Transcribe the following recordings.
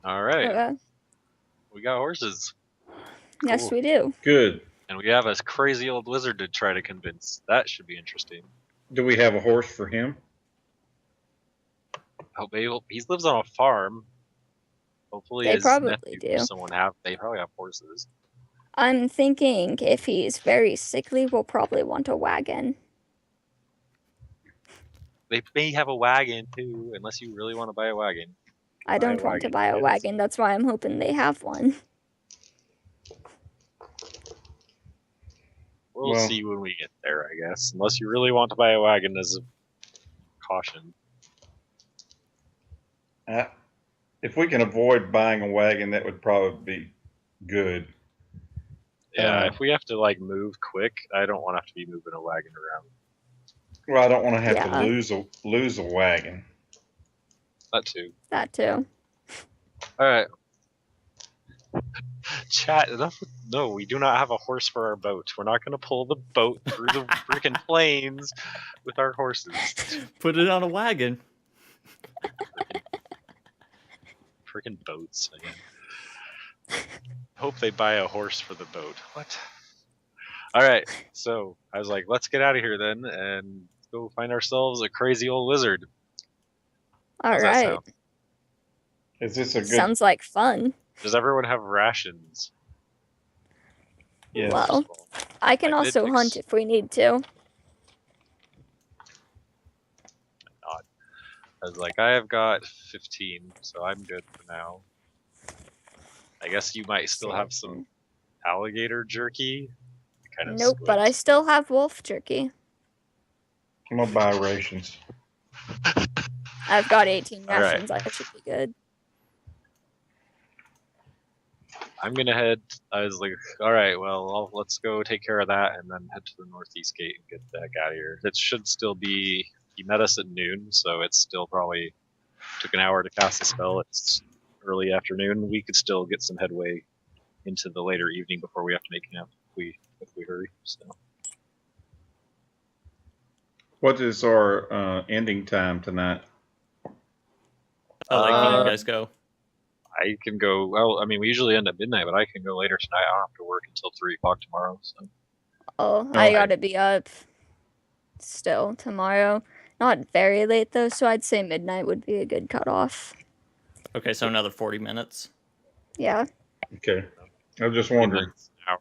All right, Okay. we got horses. Yes, Cool. we do. Good. And we have a crazy old wizard to try to convince. That should be interesting. Do we have a horse for him? Oh, he lives on a farm. Hopefully They his probably nephew or do. someone they probably have horses. I'm thinking if he's very sickly, we'll probably want a wagon. They may have a wagon too, unless you really want to buy a wagon. I Buy a don't want to wagon, buy a kids. wagon. That's why I'm hoping they have one. We'll Well- see when we get there, I guess. Unless you really want to buy a wagon as a caution. If we can avoid buying a wagon, that would probably be good. Yeah, if we have to like move quick, I don't want to have to be moving a wagon around. Well, I don't want to have Yeah. to lose a wagon. That too. That too. All right. Chat. No, we do not have a horse for our boat. We're not going to pull the boat through the freaking plains with our horses. Put it on a wagon. Freaking boats, man. Hope they buy a horse for the boat. What? All right. So I was like, let's get out of here then and go find ourselves a crazy old wizard. All How's that right. sound? Is this a good? Sounds like fun. Does everyone have rations? Yes. Well, I can I did also fix- hunt if we need to. I was like, I have got 15, so I'm good for now. I guess you might still have some alligator jerky. Kind of Nope, but I still have wolf jerky. I'm gonna buy rations. I've got 18 All right. rations. I should be good. I'm gonna head. I was like, all right, well, let's go take care of that, and then head to the northeast gate and get the heck out of here. It should still be. He met us at noon, so it's still probably took an hour to cast the spell. It's early afternoon. We could still get some headway into the later evening before we have to make camp if we hurry. So What is our ending time tonight? How late can you guys go? I can go. Well, I mean, we usually end at midnight, but I can go later tonight. I don't have to work until 3 o'clock tomorrow. So Oh, I gotta be up still tomorrow. Not very late though, so I'd say midnight would be a good cutoff. Okay, so another 40 minutes. Yeah. Okay. I was just wondering. Hour.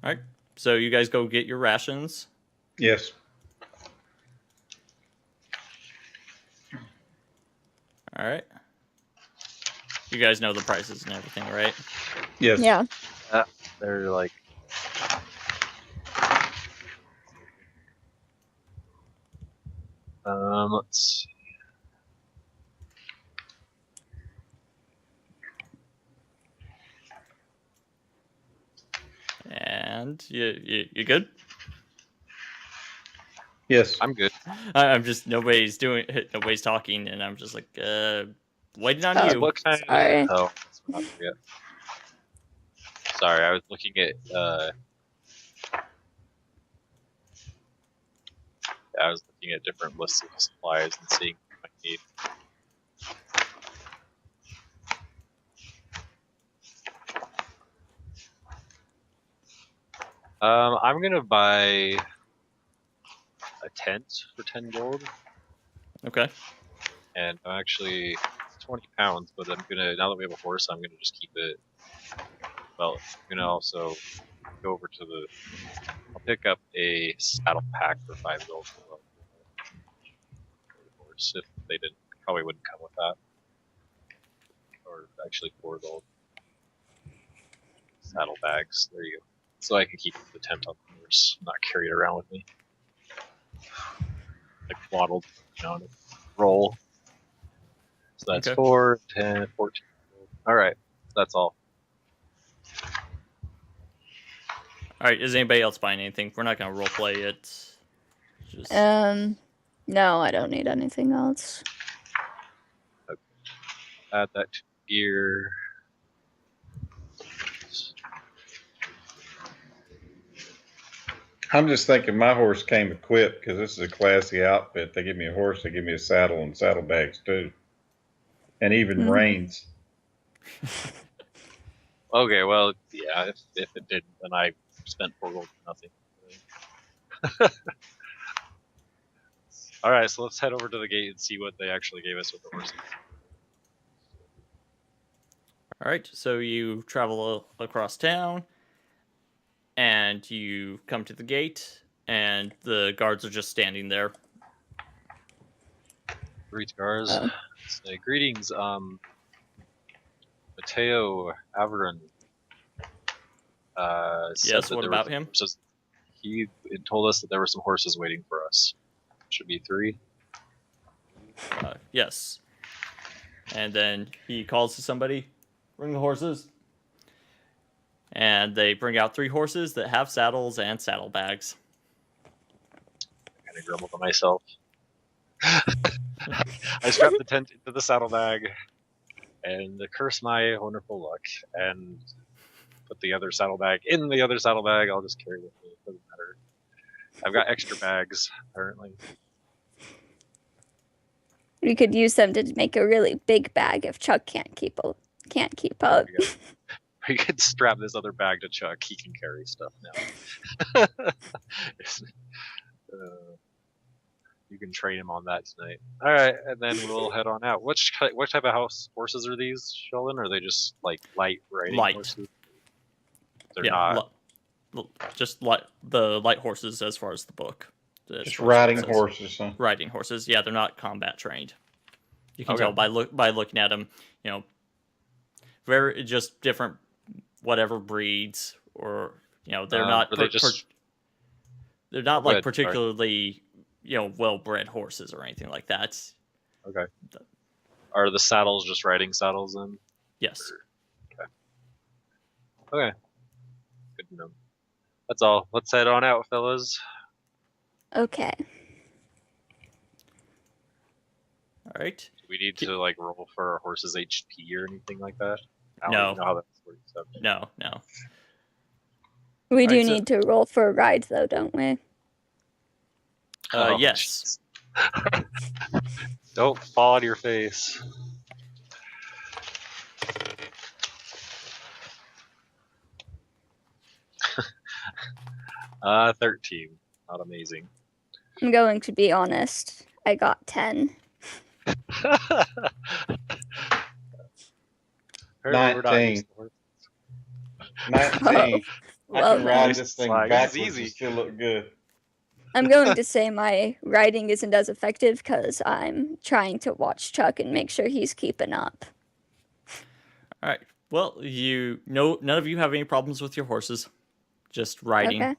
All right. So you guys go get your rations. Yes. All right. You guys know the prices and everything, right? Yes. Yeah. They're like. Let's see. And you good? Yes. I'm good. I'm just nobody's talking, and I'm just like waiting on you. What kind Sorry. of? Oh, that's what I forget. Sorry, I was looking at. I was looking at different lists of supplies and seeing what I need. I'm gonna buy a tent for 10 gold, Okay. and I'm actually it's 20 pounds. But I'm gonna now that we have a horse, I'm gonna just keep it. Well, I'm gonna also go over to the. I'll pick up a saddle pack for 5 gold. For the horse, if they didn't, probably wouldn't come with that, or actually 4 gold. Saddle bags. There you go. So I can keep the tent on the horse, not carry it around with me. Like waddled, on a roll. So that's Okay. 4, 10, 14. All right, that's all. All right. Is anybody else buying anything? We're not gonna role play it. Just No, I don't need anything else. Add that to gear. I'm just thinking my horse came equipped because this is a classy outfit. They give me a horse, they give me a saddle and saddlebags too, and even reins. Okay, well, yeah. If it didn't, then I spent 4 gold for nothing. All right, so let's head over to the gate and see what they actually gave us with the horses. All right, so you travel across town, and you come to the gate, and the guards are just standing there. Greet guards. Oh. Say, greetings, Mateo Averin. Said Yes, that what there about were him? horses. He told us that there were some horses waiting for us. Should be 3. Yes. And then he calls to somebody, bring the horses. And they bring out 3 horses that have saddles and saddlebags. Kind of grumble to myself. I strapped the tent into the saddlebag and curse my wonderful luck and put the other saddlebag in the other saddlebag. I'll just carry it with me. It doesn't matter. I've got extra bags, apparently. We could use them to make a really big bag if Chuck can't keep up. We could strap this other bag to Chuck. He can carry stuff now. You can train him on that tonight. All right, and then we'll head on out. What type of horses are these, Sheldon? Are they just like light riding horses? They're not. Just the light horses as far as the book. Just riding horses. Huh? Riding horses. Yeah, they're not combat trained. You can tell by looking at them. Very just different, whatever breeds, or they're not. They're not like particularly well-bred horses or anything like that. Okay. Are the saddles just riding saddles then? Yes. Okay. Good to know. That's all. Let's head on out, fellas. Okay. All right. Do we need to roll for our horse's HP or anything like that? I No. don't even know how that works. Okay. No. We do need to roll for a ride, though, don't we? Yes. Don't fall on your face. Uh, 13. Not amazing. I'm going to be honest. I got 10. 19. 19. I Well, can ride this thing backwards easy. and still look good. I'm going to say my riding isn't as effective because I'm trying to watch Chuck and make sure he's keeping up. All right. Well, none of you have any problems with your horses. Just riding,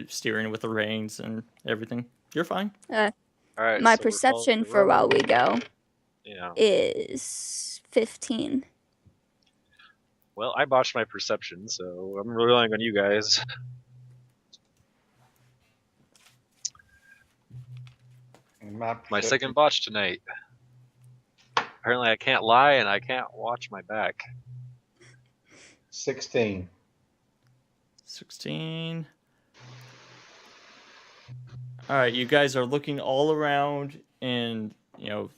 steering with the reins and everything. You're fine. All right. My perception for while we go is 15. Well, I botched my perception, so I'm relying on you guys. My second botch tonight. Apparently I can't lie and I can't watch my back. 16. 16. All right, you guys are looking all around and,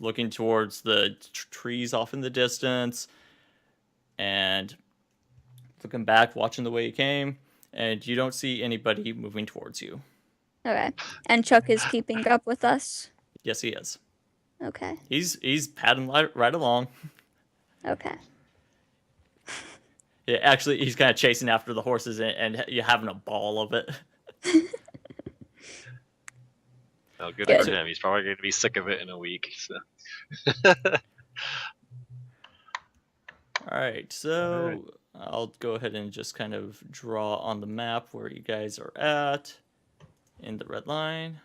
looking towards the trees off in the distance and looking back, watching the way you came, and you don't see anybody moving towards you. Okay. And Chuck is keeping up with us? Yes, he is. Okay. He's padding right along. Okay. Yeah, actually, he's kind of chasing after the horses and you're having a ball of it. Oh, good for him. He's probably going to be sick of it in a week. So. All right, so I'll go ahead and just kind of draw on the map where you guys are at in the red line.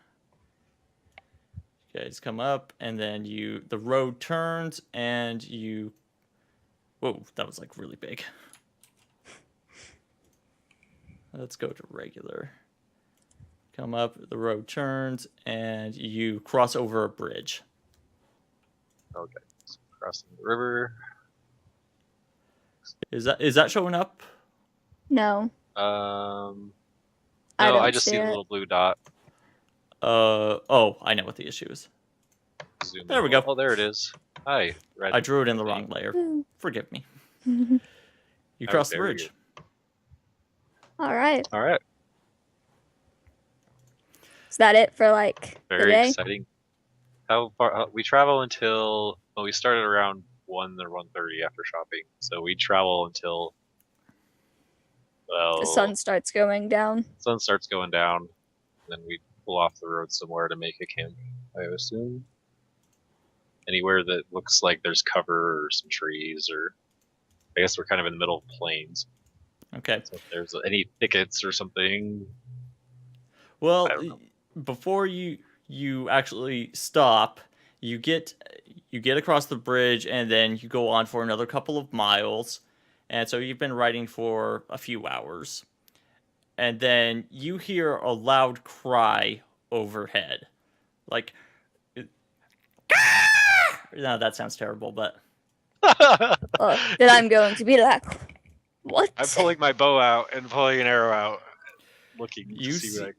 You guys come up, and then the road turns, and you... Whoa, that was really big. Let's go to regular. Come up, the road turns, and you cross over a bridge. Okay, so crossing the river. Is that showing up? No. No, I don't just see see the it. little blue dot. Oh, I know what the issue is. Zoom There in we a go. little. Oh, there it is. Hi, red. I drew it in the thing. wrong layer. Ooh. Forgive me. All You crossed the very bridge. right. All right. Is that it for like the Very day? exciting. How far? We travel until we started around 1 or 1:30 after shopping, so we travel until The sun starts going down. sun starts going down. Then we pull off the road somewhere to make a camp. I assume anywhere that looks like there's cover or some trees, or I guess we're kind of in the middle of plains. Okay. So if there's any thickets or something. Well, I don't know. before you actually stop, you get across the bridge, and then you go on for another couple of miles, and so you've been riding for a few hours, and then you hear a loud cry overhead, like, no, that sounds terrible, but Look, then I'm going to be like, what? I'm pulling my bow out and pulling an arrow out, looking to you see what I.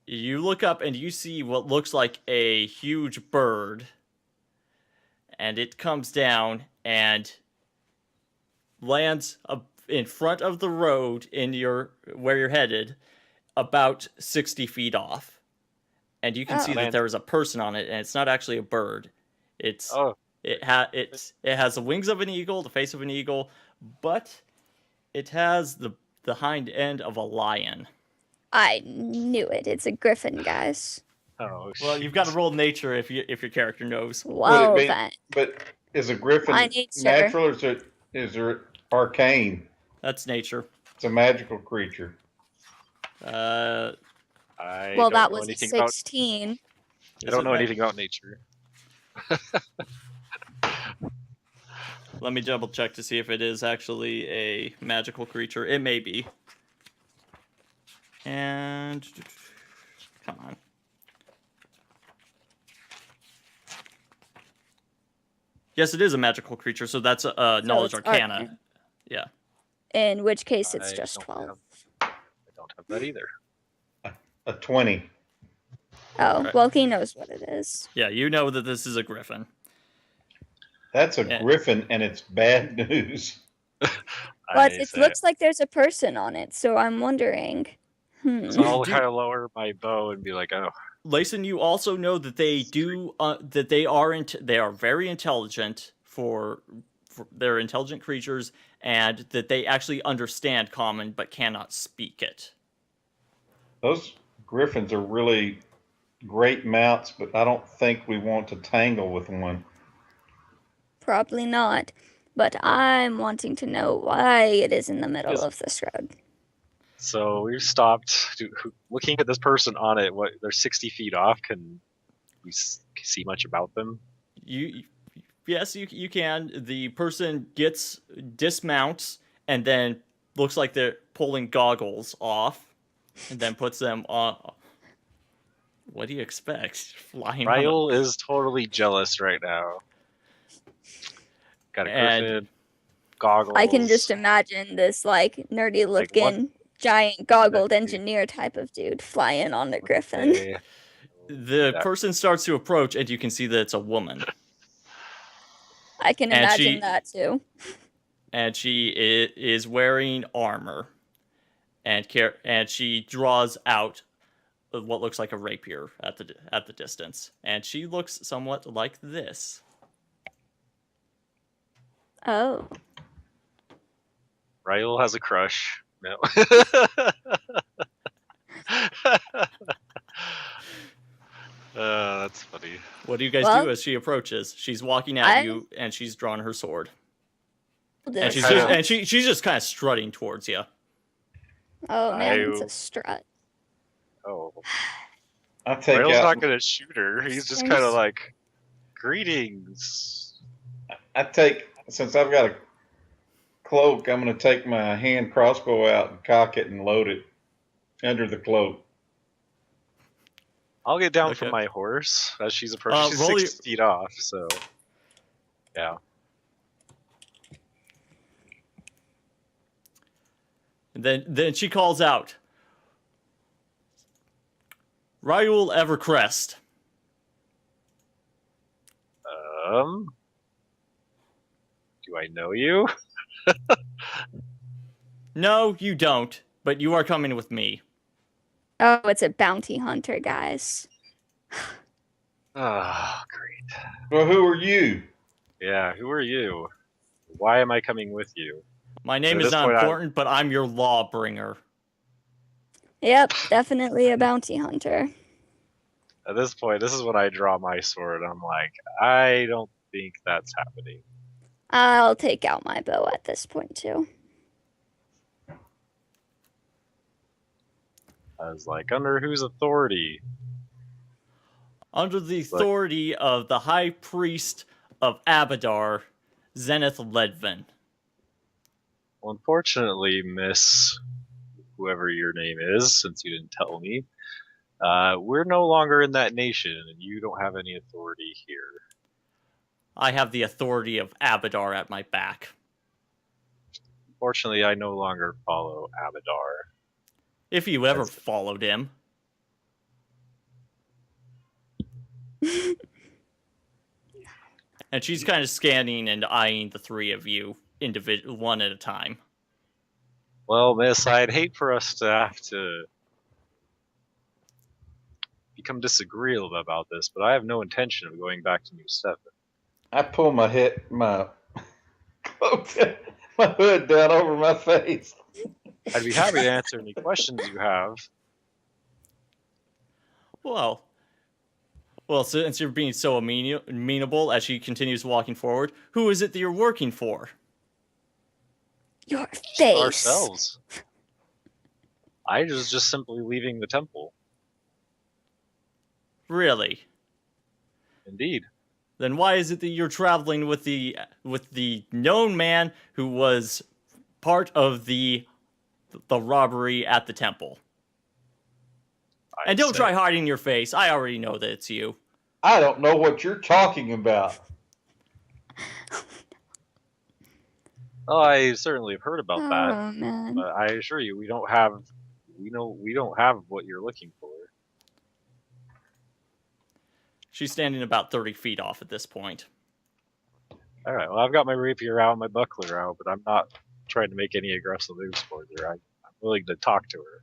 you look up and you see what looks like a huge bird, and it comes down and lands in front of the road where you're headed, about 60 feet off, and you can see that there is a person on it, and it's not actually a bird. It has the wings of an eagle, the face of an eagle, but it has the hind end of a lion. I knew it. It's a griffin, guys. Oh, well, you've got to roll nature if your character knows. Well, then. But is a griffin nature. natural, or is it arcane? That's nature. It's a magical creature. I well, don't that know was a anything 16. I don't know anything about nature. Let me double check to see if it is actually a magical creature. It may be. And come on. Yes, it is a magical creature, so that's knowledge arcana. Arcane. Yeah. In which case, it's just don't 12. I don't have that either. A 20. Oh, Right. well, he knows what it is. Yeah, you know that this is a griffin. That's a griffin, and it's bad news. But it looks like there's a person on it, so I'm wondering. So I'll kind of lower my bow and be like, "Oh." Layson, you also know that they do that they are very intelligent for they're intelligent creatures, and that they actually understand common but cannot speak it. Those griffins are really great mounts, but I don't think we want to tangle with one. Probably not. But I'm wanting to know why it is in the middle of this road. So we stopped looking at this person on it. What, they're 60 feet off. Can we see much about them? Yes, you can. The person dismounts, and then looks like they're pulling goggles off, and then puts them on. What do you expect? Flying. Ryle is totally jealous right now. Got a griffin, goggles. I can just imagine this like nerdy looking giant goggled engineer type of dude flying on the griffin. The person starts to approach, and you can see that it's a woman. I can imagine that too. And she is wearing armor, and she draws out what looks like a rapier at the distance, and she looks somewhat like this. Oh. Ryle has a crush. No. That's funny. What do you guys do as she approaches? She's walking at you, and she's drawn her sword. And she's just kind of strutting towards you. Oh man, it's a strut. Oh. Ryle's not gonna shoot her. He's just kind of like, greetings. Since I've got a cloak, I'm going to take my hand crossbow out and cock it and load it under the cloak. I'll get down from my horse as she's approaching. She's 6 feet off, so yeah. And then she calls out, Raul Evercrest. Do I know you? No, you don't, but you are coming with me. Oh, it's a bounty hunter, guys. Oh, great. Well, who are you? Yeah, who are you? Why am I coming with you? My name At is this not point, important, but I'm your law bringer. Yep, definitely a bounty hunter. At this point, this is when I draw my sword. I'm like, I don't think that's happening. I'll take out my bow at this point, too. I was like, under whose authority? Under the authority of the High Priest of Abadar, Zenith Ledvin. Well, unfortunately, Miss, whoever your name is, since you didn't tell me, we're no longer in that nation, and you don't have any authority here. I have the authority of Abadar at my back. Fortunately, I no longer follow Abadar. If you ever followed him. And she's kind of scanning and eyeing the three of you, one at a time. Well, miss, I'd hate for us to have to become disagreeable about this, but I have no intention of going back to New 7. I pull my hood down over my face. I'd be happy to answer any questions you have. Well, since you're being so amenable as she continues walking forward, who is it that you're working for? Your face. Ourselves. I was just simply leaving the temple. Really? Indeed. Then why is it that you're traveling with the known man who was part of the robbery at the temple? And don't try hiding your face. I already know that it's you. I don't know what you're talking about. Oh, I certainly have heard about that. Oh, man. But I assure you, we don't have what you're looking for. She's standing about 30 feet off at this point. All right. Well, I've got my rapier out, my buckler out, but I'm not trying to make any aggressive moves for her. I'm willing to talk to her.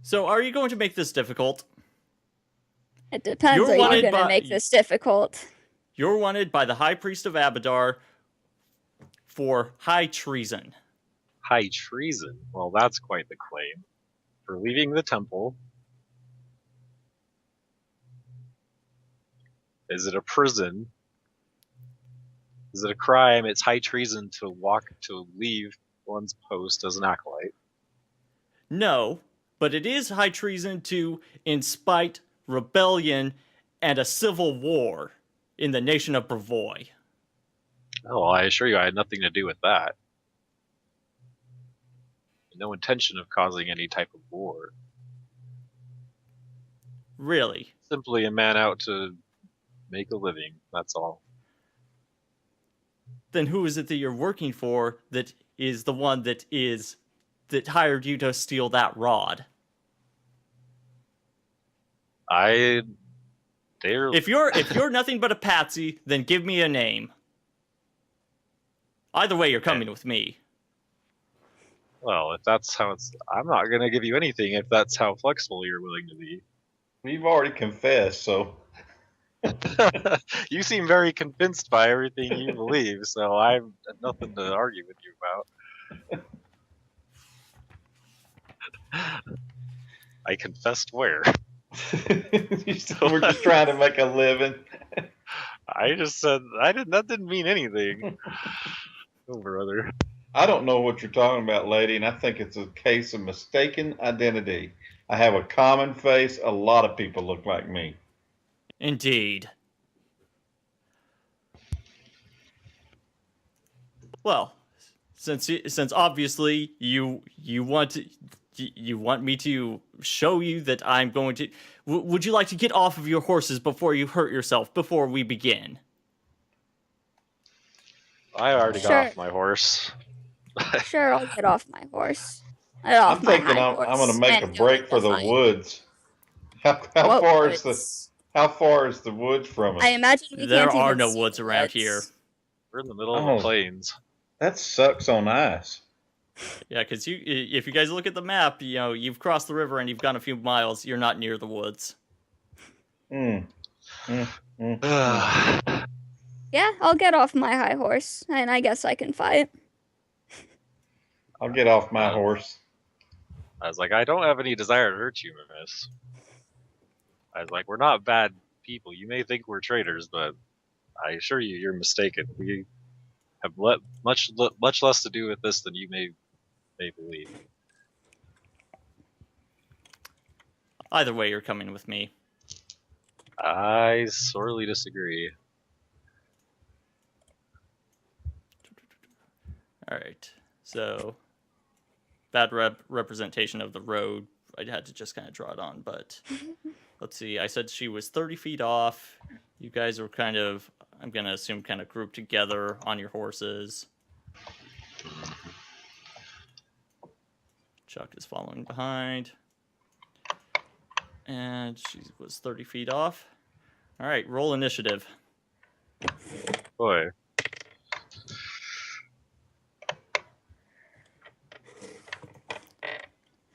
So, are you going to make this difficult? It depends. Are you going to make this difficult? You're wanted by the High Priest of Abadar for high treason. High treason? Well, that's quite the claim. For leaving the temple. Is it a prison? Is it a crime? It's high treason to leave one's post as an acolyte. No, but it is high treason to incite rebellion and a civil war in the nation of Brevoy. Oh, I assure you I had nothing to do with that. No intention of causing any type of war. Really? Simply a man out to make a living, that's all. Then who is it that you're working for that is the one that hired you to steal that rod? If you're nothing but a patsy, then give me a name. Either way, you're coming with me. Well, if that's how I'm not going to give you anything if that's how flexible you're willing to be. You've already confessed, so. You seem very convinced by everything you believe, so I've nothing to argue with you about. I confessed where? We're just trying to make a living. I just said that didn't mean anything. Oh, brother. I don't know what you're talking about, lady, and I think it's a case of mistaken identity. I have a common face. A lot of people look like me. Indeed. Well, since obviously you want me to show you that I'm going to, would you like to get off of your horses before you hurt yourself before we begin? I already got off my horse. Sure, I'll get off my horse. I'm thinking I'm going to make a break for the woods. How far is the woods from us? I imagine there are no woods around here. We're in the middle of the plains. That sucks on ice. Yeah, because if you guys look at the map, you've crossed the river and you've gone a few miles. You're not near the woods. Yeah, I'll get off my high horse, and I guess I can fight. I'll get off my horse. I was like, I don't have any desire to hurt you, miss. I was like, we're not bad people. You may think we're traitors, but I assure you, you're mistaken. We have much less to do with this than you may believe. Either way, you're coming with me. I sorely disagree. All right, so bad representation of the road. I had to just kind of draw it on, but let's see. I said she was 30 feet off. You guys were kind of, I'm going to assume, kind of grouped together on your horses. Chuck is following behind. And she was 30 feet off. All right, roll initiative. Boy.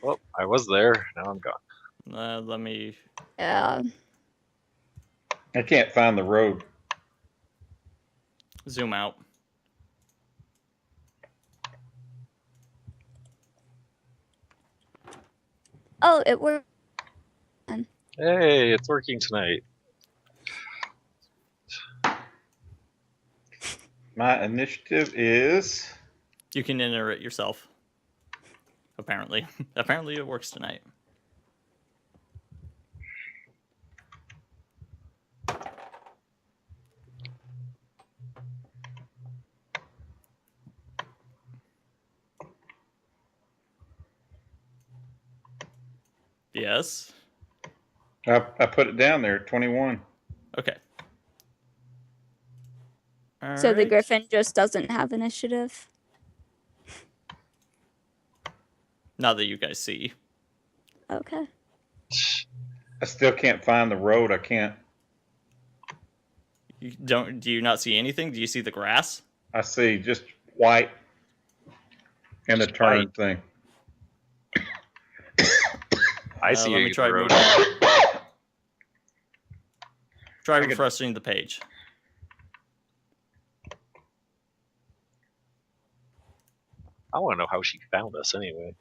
Well, I was there. Now I'm gone. Let me... Yeah. I can't find the road. Zoom out. Oh, it worked. Hey, it's working tonight. My initiative is... You can enter it yourself. Apparently. Apparently it works tonight. Yes. I put it down there, 21. Okay. So the Griffin just doesn't have initiative? Not that you guys see. Okay. I still can't find the road. I can't. Do you not see anything? Do you see the grass? I see just white and the turn thing. I see let me try the road. Try refreshing the page. I want to know how she found us anyway.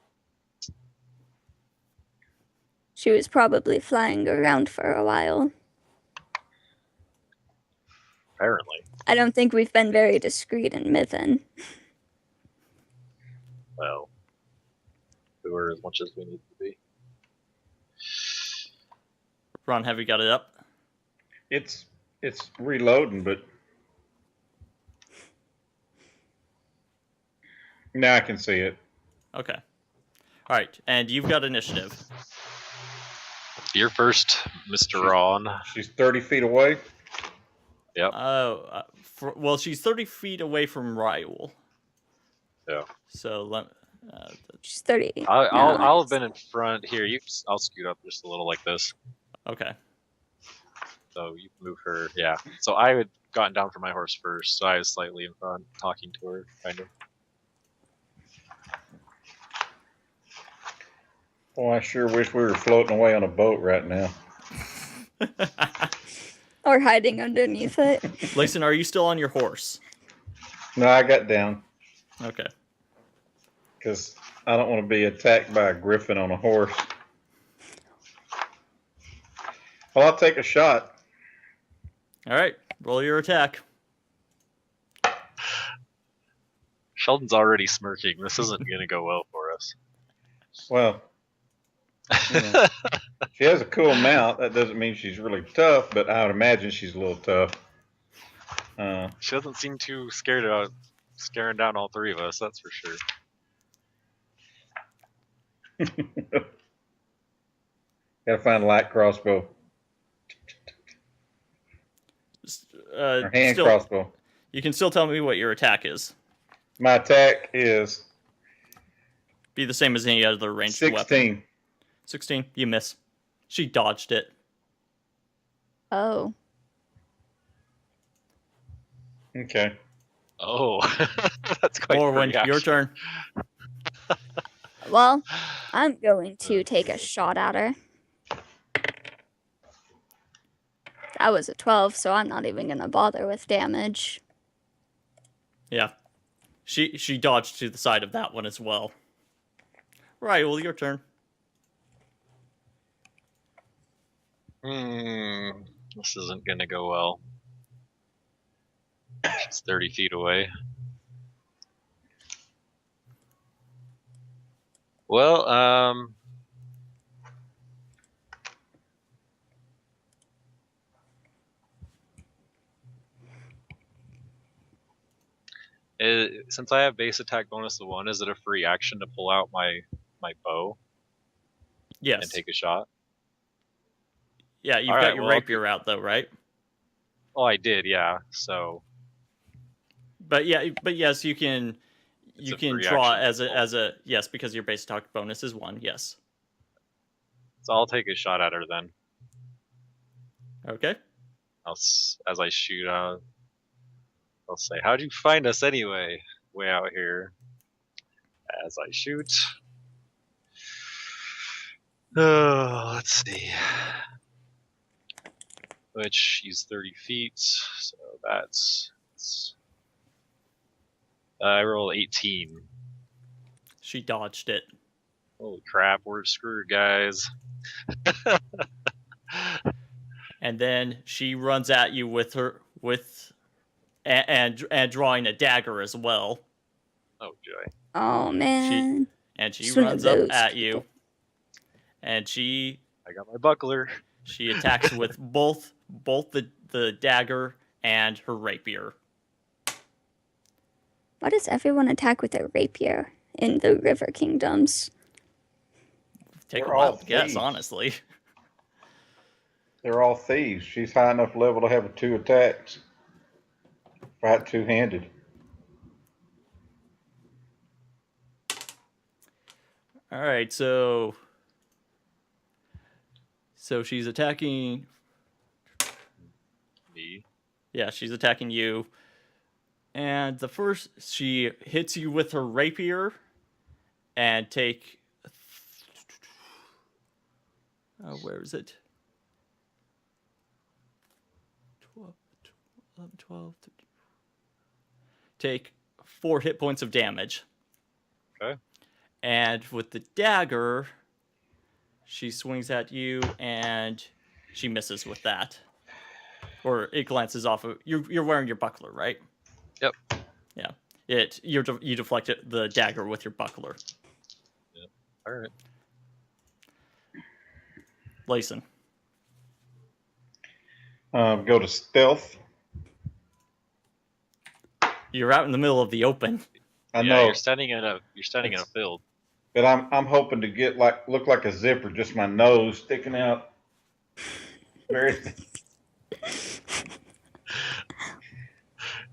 She was probably flying around for a while. Apparently. I don't think we've been very discreet in Mythen. Well, we were as much as we need to be. Ron, have you got it up? It's reloading, but now I can see it. Okay. All right, and you've got initiative. You're first, Mr. Ron. She's 30 feet away. Yep. Well, she's 30 feet away from Raul. Yeah. So she's 30. I'll have been in front here. I'll scoot up just a little like this. Okay. So you can move her. Yeah. So I had gotten down from my horse first, so I was slightly in front, talking to her, kind of. Oh, I sure wish we were floating away on a boat right now. Or hiding underneath it. Layson, are you still on your horse? No, I got down. Okay. Because I don't want to be attacked by a griffin on a horse. Well, I'll take a shot. All right. Roll your attack. Sheldon's already smirking. This isn't going to go well for us. Well, she has a cool mount. That doesn't mean she's really tough, but I would imagine she's a little tough. She doesn't seem too scared about scaring down all three of us, that's for sure. Gotta find a light crossbow. Or hand crossbow. You can still tell me what your attack is. My attack is Be the same as any other ranged weapon. 16. 16. You miss. She dodged it. Oh. Okay. Oh, that's quite Morwen, free, your actually. turn. Well, I'm going to take a shot at her. That was a 12, so I'm not even going to bother with damage. Yeah. She dodged to the side of that one as well. Right, well, your turn. This isn't gonna go well. She's 30 feet away. Well, since I have base attack bonus of 1, is it a free action to pull out my bow Yes. and take a shot? Yeah, you've All got right, your well, rapier out though, right? Oh, I did, yeah. So But yes, you can It's you a can free draw action as a yes, because your base attack bonus is 1, yes. so I'll take a shot at her then. Okay. As I shoot, I'll say, "How'd you find us anyway? Way out here." As I shoot. Let's see. Which she's 30 feet, so that's. I roll 18. She dodged it. Holy crap, we're screwed, guys. And then she runs at you with and drawing a dagger as well. Oh joy. Oh, man. She Just one of runs up those at people. you. And I got my buckler. she attacks with both the dagger and her rapier. Why does everyone attack with a rapier in the River Kingdoms? Take We're a all wild guess, thieves. honestly. They're all thieves. She's high enough level to have 2 attacks. Fight two-handed. All right, so she's attacking. Me. Yeah, she's attacking you. And the first, she hits you with her rapier and take. Where is it? 12, 13. Take 4 hit points of damage. Okay. And with the dagger, she swings at you and she misses with that. Or it glances off of you're wearing your buckler, right? Yep. Yeah. You deflect the dagger with your buckler. Yep. All right. Layson. Go to stealth. You're out in the middle of the open. I Yeah, know, you're standing in a field. but I'm hoping to get look like a zipper, just my nose sticking out. Very.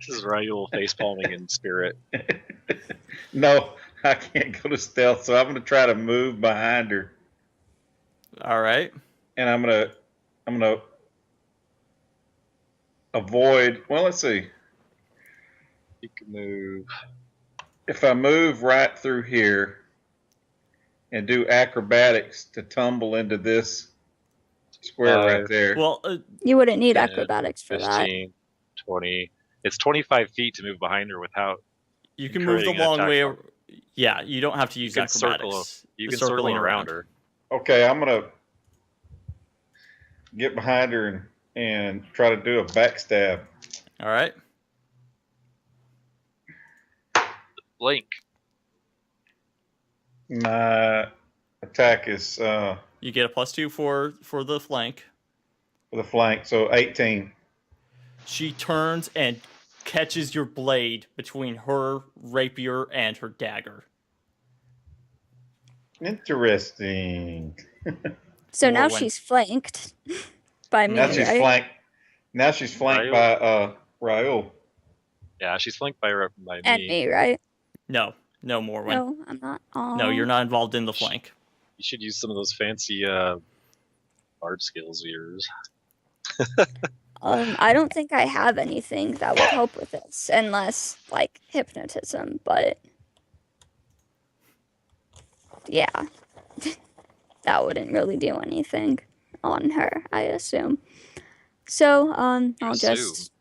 This is Raul face palming in spirit. No, I can't go to stealth, so I'm gonna try to move behind her, All right. and I'm gonna avoid. Well, let's see. You can move. If I move right through here and do acrobatics to tumble into this square right there. Well, You wouldn't need 10, acrobatics for that. 15, 20. It's 25 feet to move behind her without. you can move the incurring an long attack way. roll. Yeah, you don't have to use can acrobatics. You The can circle circling around her. Okay, I'm gonna get behind her and try to do a backstab. All right. Blink. My attack is You get a +2 for the flank. for the flank, so 18. She turns and catches your blade between her rapier and her dagger. Interesting. So now Morwen. she's flanked by me, Now she's right? flanked. Now she's flanked by Raul. Yeah, she's flanked by me. And me, right? No, No, Morwen. No, I'm not. No, you're not involved in the flank. You should use some of those fancy bard skills of yours. I don't think I have anything that would help with this, unless, like, hypnotism, but... Yeah. That wouldn't really do anything on her, I assume. So, I'll just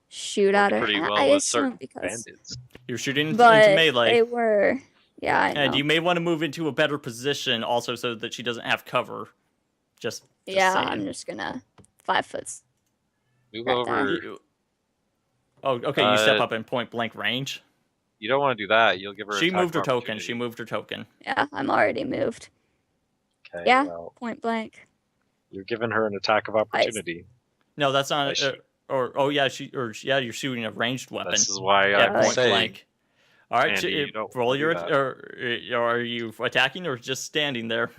shoot at her. Pretty well I with assume certain because... bandits. You're shooting into But melee. they were... Yeah, I know. And you may want to move into a better position also so that she doesn't have cover. Just yeah, saying. I'm just gonna 5 foot. Move Right over. Oh, okay, you step up in point blank range. You don't want to do that. You'll give her. She attack moved her of token. She opportunity. moved her token. Yeah, I'm already moved. Okay, Yeah, well, point blank. you're giving her an attack of opportunity. No, that's not. Nice. You're shooting a ranged weapon. This is why Yeah, I'm point saying. blank. All right, Andy, you don't roll do your. that. Or are you attacking or just standing there?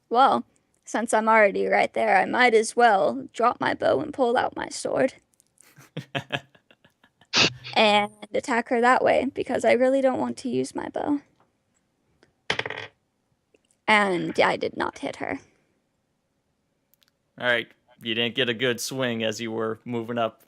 Well, since I'm already right there, I might as well drop my bow and pull out my sword. And attack her that way, because I really don't want to use my bow. And I did not hit her. All right, you didn't get a good swing as you were moving up.